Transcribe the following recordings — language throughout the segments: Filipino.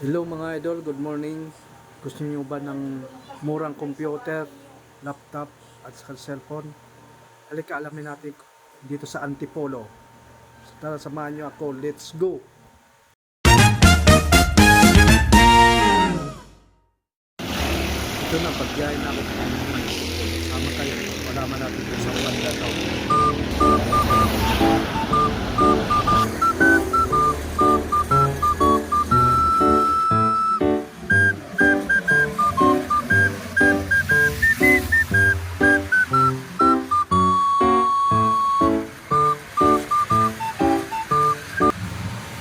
Hello mga idol, good morning. Gusto niyo ba ng murang computer, laptop at saka cellphone? Halika alamin natin dito sa Antipolo. Tara samahan niyo ako, let's go! Ito na, pagbiyahe na ako sa Antipolo. Sama kayo, malaman natin kung saan banda daw.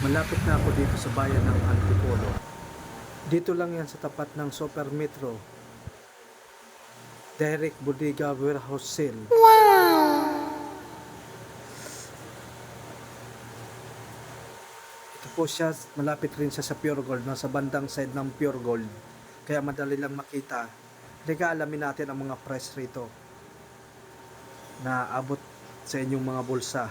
Malapit na ako dito sa bayan ng Antipolo. Dito lang yan sa tapat ng Super Metro. Direct Bodega Warehouse Sale. Ito po siya, malapit rin siya sa Pure Gold, nasa bandang side ng Pure Gold. Kaya madali lang makita. Halika alamin natin ang mga price rito na abot sa inyong mga bulsa.